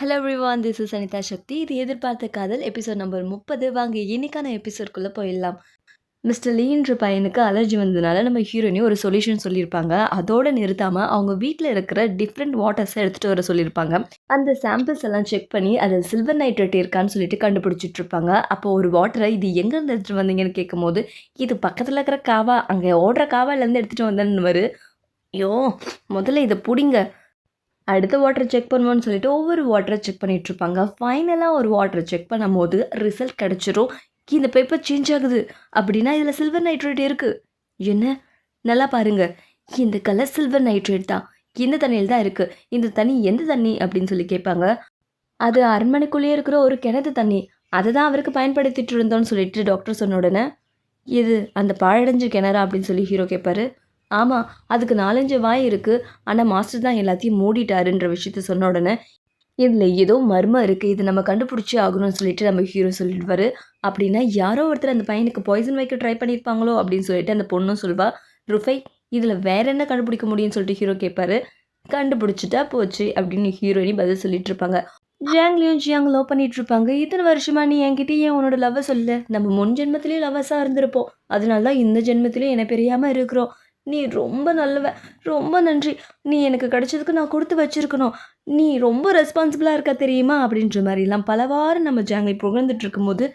Hello everyone, this is Anitha Sakthi. இது எதிர்பார்த்த காதல் எபிசோட் நம்பர் 30. வாங்க இன்னைக்கான எபிசோட்குள்ளே போயிடலாம். மிஸ்டர் லீன்ற பையனுக்கு அலர்ஜி வந்ததுனால நம்ம ஹீரோயினி ஒரு சொல்யூஷன் சொல்லியிருப்பாங்க. அதோடு நிறுத்தாமல் அவங்க வீட்டில் இருக்கிற டிஃப்ரெண்ட் வாட்டர்ஸை எடுத்துகிட்டு வர சொல்லியிருப்பாங்க. அந்த சாம்பிள்ஸ் எல்லாம் செக் பண்ணி அதில் சில்வர் நைட்ரேட் இருக்கான்னு சொல்லிட்டு கண்டுபிடிச்சிட்டு இருப்பாங்க. அப்போ ஒரு வாட்டரை இது எங்கேருந்து எடுத்துகிட்டு வந்தீங்கன்னு கேட்கும்போது, இது பக்கத்தில் இருக்கிற காவா, அங்கே ஓடுற காவாலேருந்து எடுத்துகிட்டு வந்தேன்னு. ஐயோ, முதல்ல இதை பிடிங்க, அடுத்த வாட்டரை செக் பண்ணுவோன்னு சொல்லிட்டு ஒவ்வொரு வாட்டரை செக் பண்ணிகிட்ருப்பாங்க. ஃபைனலாக ஒரு வாட்டரை செக் பண்ணும்போது ரிசல்ட் கிடச்சிரும். இந்த பேப்பர் சேஞ்ச் ஆகுது அப்படின்னா இதில் சில்வர் நைட்ரேட் இருக்குது. என்ன, நல்லா பாருங்கள், இந்த கலர் சில்வர் நைட்ரேட் தான், இந்த தண்ணியில் தான் இருக்குது. இந்த தண்ணி எந்த தண்ணி அப்படின்னு சொல்லி கேட்பாங்க. அது அரண்மனைக்குள்ளேயே இருக்கிற ஒரு கிணத்து தண்ணி, அதை தான் அவருக்கு பயன்படுத்திட்டு இருந்தோன்னு சொல்லிட்டு டாக்டர் சொன்ன உடனே, இது அந்த பாழடைஞ்ச கிணறா அப்படின்னு சொல்லி ஹீரோ கேட்பாரு. ஆமாம், அதுக்கு 4-5 வாய் இருக்குது, ஆனால் மாஸ்டர் தான் எல்லாத்தையும் மூடிட்டாருன்ற விஷயத்த சொன்ன உடனே, இதில் ஏதோ மர்மம் இருக்குது, இது நம்ம கண்டுபிடிச்சி ஆகணும்னு சொல்லிட்டு நம்ம ஹீரோ சொல்லிடுவார். அப்படின்னா யாரோ ஒருத்தர் அந்த பையனுக்கு பாய்சன் வைக்க ட்ரை பண்ணியிருப்பாங்களோ அப்படின்னு சொல்லிட்டு அந்த பொண்ணும் சொல்வா. ருஃபை, இதில் வேற என்ன கண்டுபிடிக்க முடியும்னு சொல்லிட்டு ஹீரோ கேட்பாரு. கண்டுபிடிச்சிட்டா போச்சு அப்படின்னு ஹீரோயினி பதில் சொல்லிட்டு இருப்பாங்க. ஜியாங் லவ் பண்ணிட்டு இருப்பாங்க. இத்தனை வருஷமா நீ என்கிட்ட ஏன் உன்னோட லவ்வை சொல்ல? நம்ம முன் ஜென்மத்திலேயும் லவ்வஸாக இருந்திருப்போம், அதனால தான் இந்த ஜென்மத்திலையும் என்னை பெரியாமல் இருக்கிறோம். நீ ரொம்ப நல்லவ, ரொம்ப நன்றி, நீ எனக்கு கிடைச்சதுக்கு நான் கொடுத்து வச்சிருக்கணும், நீ ரொம்ப ரெஸ்பான்சிபிளாக இருக்க தெரியுமா அப்படின்ற மாதிரிலாம் பலவாறு நம்ம ஜாங்கை புகழ்ந்துட்டு இருக்கும்போது,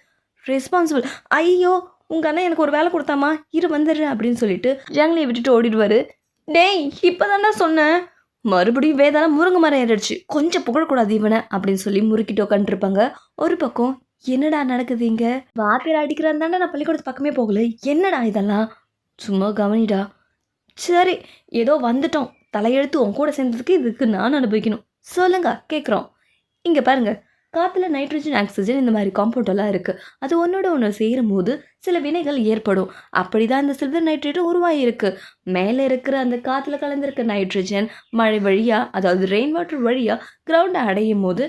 ரெஸ்பான்சிபிள், ஐயோ உங்கள் அண்ணன் எனக்கு ஒரு வேலை கொடுத்தாமா, இரு வந்துடுறேன் அப்படின்னு சொல்லிட்டு ஜாங்லியை விட்டுட்டு ஓடிடுவார். டேய், இப்போ தானே சொன்னேன், மறுபடியும் வேதாளம் முருங்கை மரம் ஏறிடுச்சு, கொஞ்சம் புகழக்கூடாது இவனை அப்படின்னு சொல்லி முறுக்கிட்டு உட்காந்துருப்பாங்க. ஒரு பக்கம் என்னடா நடக்குது இங்கே, வாத்தியார் அடிக்கிறான் தானே, நான் பள்ளிக்கூடத்து பக்கமே போகல, என்னடா இதெல்லாம், சும்மா கவனிடா. சரி, ஏதோ வந்துட்டோம், தலையெழுத்து உன் கூட சேர்ந்ததுக்கு இதுக்கு நான் அனுபவிக்கணும், சொல்லுங்க கேட்குறோம். இங்கே பாருங்கள், காற்றுல நைட்ரஜன், ஆக்சிஜன் இந்த மாதிரி காம்பவுண்டெல்லாம் இருக்குது. அது ஒன்றோட ஒன்று சேரும் போது சில வினைகள் ஏற்படும். அப்படி தான் இந்த சில்வர் நைட்ரேட்டும் உருவாகிருக்கு. மேலே இருக்கிற அந்த காற்றுல கலந்துருக்க நைட்ரஜன் மழை வழியாக, அதாவது ரெயின் வாட்டர் வழியாக கிரவுண்டை அடையும் போது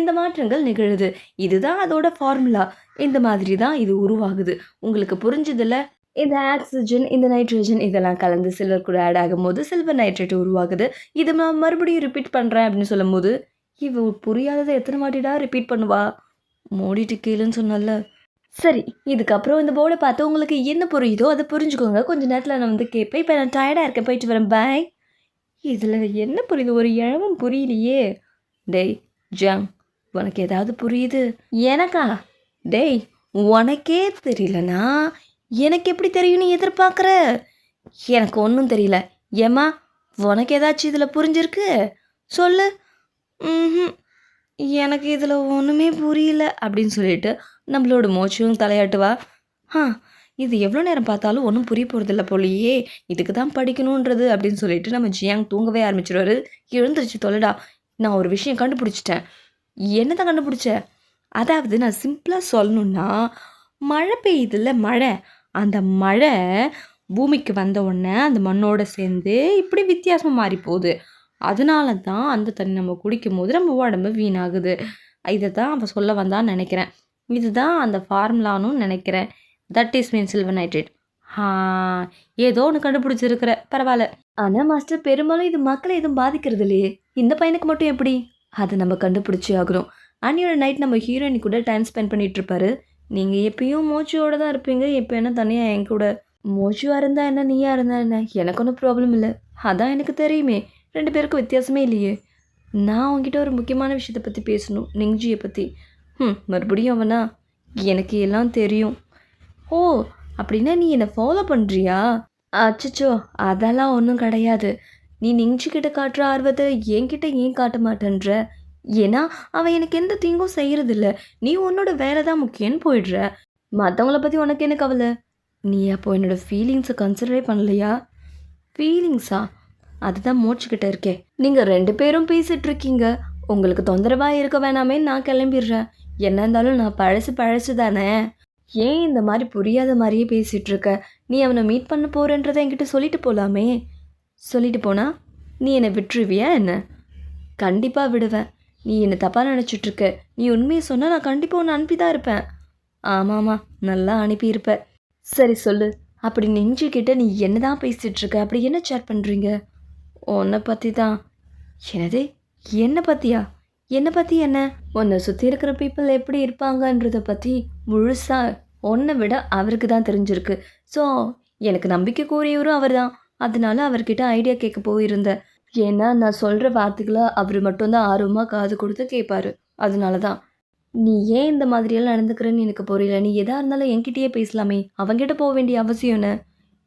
இந்த மாற்றங்கள் நிகழுது. இதுதான் அதோட ஃபார்முலா. இந்த மாதிரி தான் இது உருவாகுது. உங்களுக்கு புரிஞ்சதில்ல? இந்த ஆக்சிஜன், இந்த நைட்ரஜன் இதெல்லாம் கலந்து சில்வர் கூட ஆட் ஆகும்போது சில்வர் நைட்ரேட் உருவாகுது. இது நான் மறுபடியும் ரிப்பீட் பண்ணுறேன் அப்படின்னு சொல்லும் போது, இவ புரியாததை எத்தனை வாட்டிடா ரிப்பீட் பண்ணுவா, மூடிட்டு கீழேன்னு சொன்னல. சரி, இதுக்கப்புறம் இந்த போர்டை பார்த்து உங்களுக்கு என்ன புரியுதோ அதை புரிஞ்சுக்கோங்க. கொஞ்சம் நேரத்தில் நான் வந்து கேட்பேன். இப்போ நான் டயர்டாக இருக்கேன், போயிட்டு வரேன், பாய். இதில் என்ன புரியுது, ஒரு இழவும் புரியலையே. டேய் ஜாங், உனக்கு ஏதாவது புரியுது? எனக்கா? டேய், உனக்கே தெரியலனா எனக்கு எப்படி தெரியும் நீ எதிர்பார்க்குற? எனக்கு ஒன்றும் தெரியல. ஏம்மா, உனக்கு ஏதாச்சும் இதில் புரிஞ்சிருக்கு சொல்லு. ம், எனக்கு இதில் ஒன்றுமே புரியல அப்படின்னு சொல்லிட்டு நம்மளோட மோச்சும் தலையாட்டுவா. இது எவ்வளோ நேரம் பார்த்தாலும் ஒன்றும் புரிய போகிறதில்ல போலையே, இதுக்கு தான் படிக்கணுன்றது அப்படின்னு சொல்லிட்டு நம்ம ஜியாங் தூங்கவே ஆரம்பிச்சிடுவார். எழுந்திரிச்சு தொலைடா, நான் ஒரு விஷயம் கண்டுபிடிச்சிட்டேன். என்ன தான் கண்டுபிடிச்ச? அதாவது நான் சிம்பிளாக சொல்லணுன்னா, மழை பெய்யுதுல்ல, மழை, அந்த மழை பூமிக்கு வந்த உடனே அந்த மண்ணோடு சேர்ந்து இப்படி வித்தியாசமாக மாறி போகுது. அதனால தான் அந்த தண்ணி நம்ம குடிக்கும் போது நம்ம உடம்பு வீணாகுது. இதை தான் அவன் சொல்ல வந்தான்னு நினைக்கிறேன். இதுதான் அந்த ஃபார்முலான்னு நினைக்கிறேன். That is mean silver nitrate. ஏதோ ஒன்று கண்டுபிடிச்சிருக்கிற, பரவாயில்ல. ஆனால் மாஸ்டர், பெரும்பாலும் இது மக்களை எதுவும் பாதிக்கிறது இல்லையே, இந்த பையனுக்கு மட்டும் எப்படி? அதை நம்ம கண்டுபிடிச்சி ஆகணும். அன்னியோட நைட் நம்ம ஹீரோயின் கூட டைம் ஸ்பெண்ட் பண்ணிகிட்ருப்பாரு. நீங்கள் எப்பயும் மோச்சுவோட தான் இருப்பீங்க, இப்போ என்ன தனியாக என் கூட? மோச்சுவாக இருந்தால் என்ன, நீயாக இருந்தால் என்ன, எனக்கு ஒன்றும் ப்ராப்ளம் இல்லை. அதான் எனக்கு தெரியுமே, 2 பேருக்கும் வித்தியாசமே இல்லையே. நான் உங்ககிட்ட ஒரு முக்கியமான விஷயத்தை பற்றி பேசணும், நிங்ஜியை பற்றி. மறுபடியும் அவனா? எனக்கு எல்லாம் தெரியும். ஓ, அப்படின்னா நீ என்னை ஃபாலோ பண்ணுறியா? அச்சச்சோ, அதெல்லாம் ஒன்றும் கிடையாது. நீ நிங்ஜிக்கிட்ட காட்டுற ஆர்வத்தை என்கிட்ட ஏன் காட்ட மாட்டேன்ற? ஏன்னா அவன் எனக்கு எந்த தீங்கும் செய்கிறதில்ல. நீ உன்னோட வேலை தான் முக்கியம்னு போயிடுற. மற்றவங்கள பற்றி உனக்கு என்ன கவலை? நீ அப்போ என்னோட ஃபீலிங்ஸை கன்சிடரே பண்ணலையா? ஃபீலிங்ஸா? அதுதான் மோச்சுக்கிட்ட இருக்கே. நீங்கள் 2 பேரும் பேசிகிட்ருக்கீங்க, உங்களுக்கு தொந்தரவாக இருக்க வேணாமே, நான் கிளம்பிடுறேன். என்ன இருந்தாலும் நான் பழசு தானே. ஏன் இந்த மாதிரி புரியாத மாதிரியே பேசிகிட்ருக்க? நீ அவனை மீட் பண்ண போகிறன்றதை என்கிட்ட சொல்லிட்டு போகலாமே. சொல்லிட்டு போனா நீ என்னை விட்டுருவியா என்ன? கண்டிப்பாக விடுவேன். நீ என்னை தப்பாக நினச்சிட்ருக்க. நீ உண்மையை சொன்னால் நான் கண்டிப்பாக உன்னை அனுப்பி தான் இருப்பேன். ஆமாம்மா, நல்லா அனுப்பியிருப்ப. சரி சொல்லு, அப்படி நெஞ்சுக்கிட்ட நீ என்ன தான் பேசிகிட்ருக்க? அப்படி என்ன சேட் பண்ணுறீங்க? உன்னை பற்றி தான். என்னது, என்னை பற்றியா? என்னை பற்றி என்ன, உன்னை சுற்றி இருக்கிற பீப்புள் எப்படி இருப்பாங்கன்றத பற்றி முழுசாக உன்னை விட அவருக்கு தான் தெரிஞ்சிருக்கு. ஸோ எனக்கு நம்பிக்கை கூறியவரும் அவர் தான். அதனால அவர்கிட்ட ஐடியா கேட்க போயிருந்தேன். ஏன்னா நான் சொல்கிற வார்த்தைகளை அவர் மட்டும்தான் ஆர்வமாக காது கொடுத்து கேட்பாரு. அதனால தான். நீ ஏன் இந்த மாதிரியெல்லாம் நடந்துக்கிறேன்னு எனக்கு புரியல. நீ எதா இருந்தாலும் என்கிட்டயே பேசலாமே, அவன்கிட்ட போக வேண்டிய அவசியம் என்ன?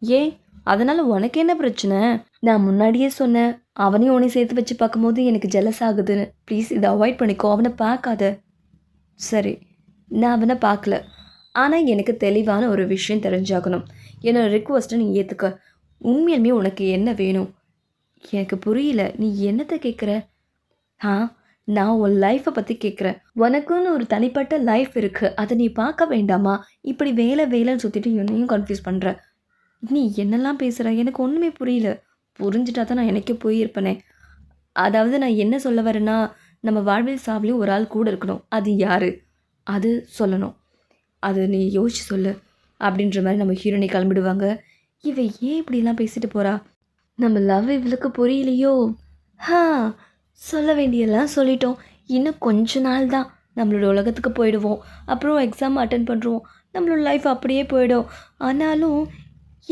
ஏன், அதனால் உனக்கு என்ன பிரச்சனை? நான் முன்னாடியே சொன்னேன், அவனையும் உன்னை சேர்த்து வச்சு பார்க்கும்போது எனக்கு ஜெலஸ் ஆகுதுன்னு. ப்ளீஸ் இதை அவாய்ட் பண்ணிக்கோ, அவனை பார்க்காத. சரி, நான் அவனை பார்க்கல. ஆனால் எனக்கு தெளிவான ஒரு விஷயம் தெரிஞ்சாகணும். என்னோட ரிக்வஸ்ட்டை நீ ஏற்றுக்க. உண்மையுமே உனக்கு என்ன வேணும்? எனக்கு புரியல, நீ என்னத்தை கேட்குற? நான் உன் லைஃப்பை பற்றி கேட்குறேன். உனக்குன்னு ஒரு தனிப்பட்ட லைஃப் இருக்குது, அதை நீ பார்க்க வேண்டாமா? இப்படி வேலை வேலைன்னு சுற்றிட்டு என்னையும் கன்ஃபியூஸ் பண்ணுற. நீ என்னெல்லாம் பேசுகிற, எனக்கு ஒன்றுமே புரியல. புரிஞ்சுட்டா தான் நான் எனக்கே போயிருப்பேனே. அதாவது நான் என்ன சொல்ல வரேன்னா, நம்ம வாழ்வில் சாவிலையும் ஒரு ஆள் கூட இருக்கணும். அது யார்? அது சொல்லணும். அது நீ யோசிச்சு சொல்லு அப்படின்ற மாதிரி நம்ம ஹீரோனை கிளம்பிடுவாங்க. இவ ஏன் இப்படிலாம் பேசிட்டு போகிறா? நம்ம லவ் இவளுக்கு புரியலையோ? சொல்ல வேண்டியெல்லாம் சொல்லிட்டோம். இன்னும் கொஞ்ச நாள் தான் நம்மளோட உலகத்துக்கு போயிடுவோம். அப்புறம் எக்ஸாம் அட்டன் பண்ணுறோம். நம்மளோட லைஃப் அப்படியே போயிடும். ஆனாலும்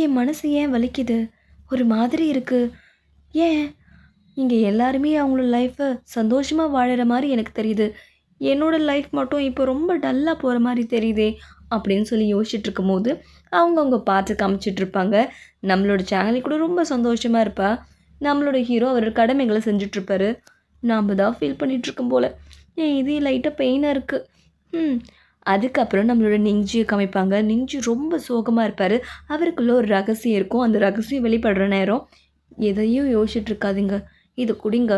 என் மனசு ஏன் வலிக்குது? ஒரு மாதிரி இருக்குது. ஏன் இங்கே எல்லாருமே அவங்களோட லைஃப்பை சந்தோஷமாக வாழற மாதிரி எனக்கு தெரியுது. என்னோடய லைஃப் மட்டும் இப்போ ரொம்ப டல்லாக போகிற மாதிரி தெரியுதே அப்படின்னு சொல்லி யோசிச்சுட்டு இருக்கும்போது அவங்கவுங்க பார்த்து காமிச்சிட்ருப்பாங்க. நம்மளோட சேனலுக்கு கூட ரொம்ப சந்தோஷமாக இருப்பா. நம்மளோட ஹீரோ அவரோட கடமைகளை செஞ்சிட்ருப்பாரு. நாம் தான் ஃபீல் பண்ணிகிட்ருக்கோம் போல். ஏன் இதே லைட்டாக பெயினாக இருக்குது. அதுக்கப்புறம் நம்மளோட நெஞ்சியை காமிப்பாங்க. நெஞ்சு ரொம்ப சோகமாக இருப்பார். அவருக்குள்ளே ஒரு ரகசியம் இருக்கும். அந்த ரகசியம் வெளிப்படுற நேரம் எதையும் யோசிச்சுட்ருக்காதீங்க, இது குடிங்க.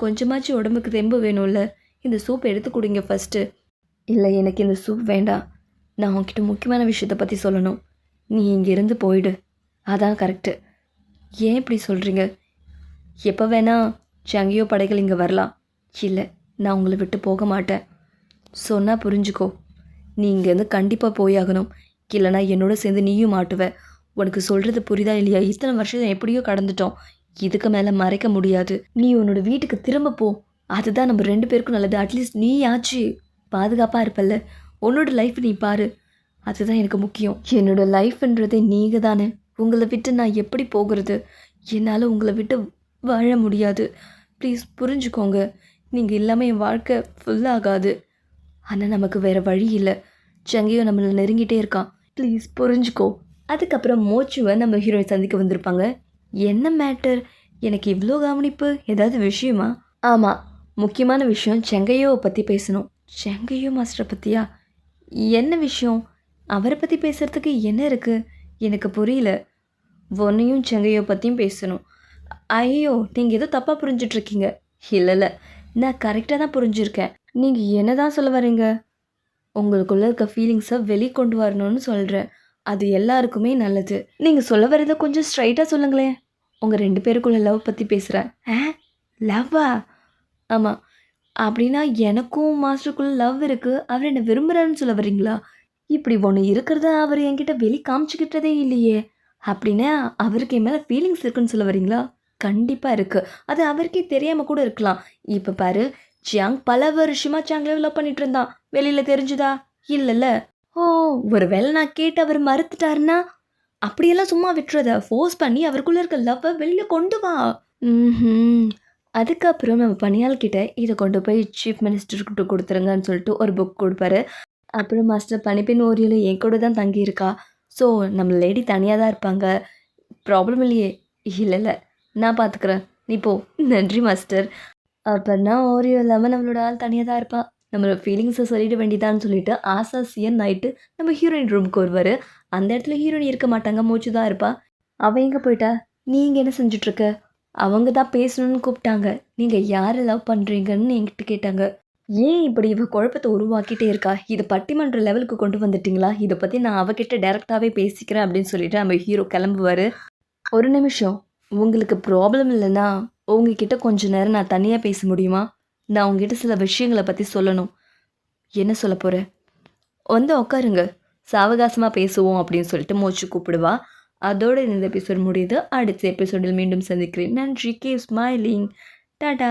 கொஞ்சமாச்சும் உடம்புக்கு தெம்பு வேணும்ல, இந்த சூப் எடுத்து குடிங்க ஃபஸ்ட்டு. இல்லை, எனக்கு இந்த சூப் வேண்டாம். நான் உன்கிட்ட முக்கியமான விஷயத்தை பற்றி சொல்லணும். நீ இங்கேருந்து போயிடு, அதான் கரெக்டு. ஏன் இப்படி சொல்கிறீங்க? எப்போ வேணால் சங்கியோ படைகள் இங்கே வரலாம். இல்லை, நான் உங்களை விட்டு போக மாட்டேன். சொன்னால் புரிஞ்சுக்கோ. நீ இங்கேருந்து கண்டிப்பாக போயாகணும். இல்லைனா என்னோட சேர்ந்து நீயும் மாட்டுவ. உனக்கு சொல்கிறது புரியுதா இல்லையா? இத்தனை வருஷம் எப்படியோ கடந்துட்டோம். இதுக்கு மேலே மறைக்க முடியாது. நீ உன்னோட வீட்டுக்கு திரும்ப போ. அதுதான் நம்ம 2 பேருக்கும் நல்லது. அட்லீஸ்ட் நீ ஆச்சு பாதுகாப்பாக இருப்பல்ல. உன்னோட லைஃப் நீ பாரு, அதுதான் எனக்கு முக்கியம். என்னோடய லைஃப்ன்றதே நீங்கள் தானே. உங்களை விட்டு நான் எப்படி போகிறது? என்னால் உங்களை விட்டு வாழ முடியாது. ப்ளீஸ் புரிஞ்சுக்கோங்க. நீங்கள் இல்லாமல் என் வாழ்க்கை ஃபுல்லாகாது. ஆனால் நமக்கு வேறு வழி இல்லை. சங்கையோ நம்மளை நெருங்கிட்டே இருக்கான். ப்ளீஸ் புரிஞ்சுக்கோ. அதுக்கப்புறம் மோச்சுவை நம்ம ஹீரோயின் சந்திக்க வந்திருப்பாங்க. என்ன மேட்டர்? எனக்கு இவ்வளோ கவனிப்பு? ஏதாவது விஷயமா? ஆமாம், முக்கியமான விஷயம். செங்கையோவை பற்றி பேசணும். செங்கையோ மாஸ்டரை பற்றியா? என்ன விஷயம்? அவரை பற்றி பேசுகிறதுக்கு என்ன இருக்குது? எனக்கு புரியல. ஒன்றையும் செங்கையோ பற்றியும் பேசணும். ஐயோ, நீங்கள் ஏதோ தப்பாக புரிஞ்சிட்ருக்கீங்க. இல்லை, நான் கரெக்டாக தான் புரிஞ்சுருக்கேன். நீங்கள் என்ன தான் சொல்ல வரீங்க? உங்களுக்குள்ளே இருக்க ஃபீலிங்ஸை வெளிக்கொண்டு வரணும்னு சொல்கிறேன். அது எல்லாருக்குமே நல்லது. நீங்கள் சொல்ல வரதை கொஞ்சம் ஸ்ட்ரைட்டாக சொல்லுங்களேன். உங்கள் 2 பேருக்குள்ள லவ் பற்றி பேசுகிறேன். லவ்வா? ஆமாம். அப்படின்னா எனக்கும் மாஸ்டருக்குள்ள லவ் இருக்குது, அவர் என்னை விரும்புகிறாருன்னு சொல்ல வரீங்களா? இப்படி ஒன்று இருக்கிறத அவர் என்கிட்ட வெளி காமிச்சிக்கிட்டதே இல்லையே. அப்படின்னா அவருக்கு என் மேலே ஃபீலிங்ஸ் இருக்குன்னு சொல்ல வரீங்களா? கண்டிப்பாக இருக்குது. அது அவருக்கே தெரியாமல் கூட இருக்கலாம். இப்போ பாரு, ஜியாங் பல வருஷமாக சாங்ல லவ் பண்ணிட்டு இருந்தான். வெளியில் தெரிஞ்சுதா? இல்லைல்ல. ஓ, ஒரு வேளை நான் கேட்டு அவர் மறுத்துட்டாருன்னா? அப்படியெல்லாம் சும்மா விட்டுறத. ஃபோர்ஸ் பண்ணி அவருக்குள்ளே இருக்க லவ்வை வெளியில் கொண்டு வா. அதுக்கப்புறம் நம்ம பணியாள்கிட்ட இதை கொண்டு போய் சீஃப் மினிஸ்டர்கிட்ட கொடுத்துருங்கன்னு சொல்லிட்டு ஒரு புக் கொடுப்பாரு. அப்புறம் மாஸ்டர் பனிப்பெண் ஓரியில் என் கூட தான் தங்கியிருக்கா. ஸோ நம்ம லேடி தனியாக தான் இருப்பாங்க. ப்ராப்ளம் இல்லையே? இல்லை, நான் பார்த்துக்குறேன், நீ போ. நன்றி மாஸ்டர். அப்படின்னா ஓரியோ இல்லாமல் நம்மளோட ஆள் தனியாக தான் இருப்பாள். நம்மளோட ஃபீலிங்ஸை சொல்லிட வேண்டியதான்னு சொல்லிட்டு ஆசாசியன் நைட்டு நம்ம ஹீரோயின் ரூமுக்கு வருவார். அந்த இடத்துல ஹீரோயின் இருக்க மாட்டாங்க, மூச்சு தான் இருப்பா. அவள் எங்கே போயிட்டா? நீ இங்கே என்ன செஞ்சிட்ருக்க? அவங்க தான் பேசணும்னு கூப்பிட்டாங்க. நீங்கள் யாரை லவ் பண்ணுறீங்கன்னு என்கிட்ட கேட்டாங்க. ஏன் இப்படி இவ குழப்பத்தை உருவாக்கிட்டே இருக்கா? இதை பட்டிமன்ற லெவலுக்கு கொண்டு வந்துட்டிங்களா? இதை பற்றி நான் அவகிட்ட டைரெக்டாகவே பேசிக்கிறேன் அப்படின்னு சொல்லிட்டு நம்ம ஹீரோ கிளம்புவார். ஒரு நிமிஷம், உங்களுக்கு ப்ராப்ளம் இல்லைன்னா உங்ககிட்ட கொஞ்ச நேரம் நான் தனியாக பேச முடியுமா? நான் உங்ககிட்ட சில விஷயங்களை பற்றி சொல்லணும். என்ன சொல்ல போகிறேன்? வந்து உட்காருங்க, சாவகாசமாக பேசுவோம் அப்படின்னு சொல்லிட்டு மூச்சு கூப்பிடுவா. அதோட இந்த எபிசோட் முடியுது. அடுத்த எபிசோடில் மீண்டும் சந்திக்கிறேன். நன்றி. Keep smiling. டாடா.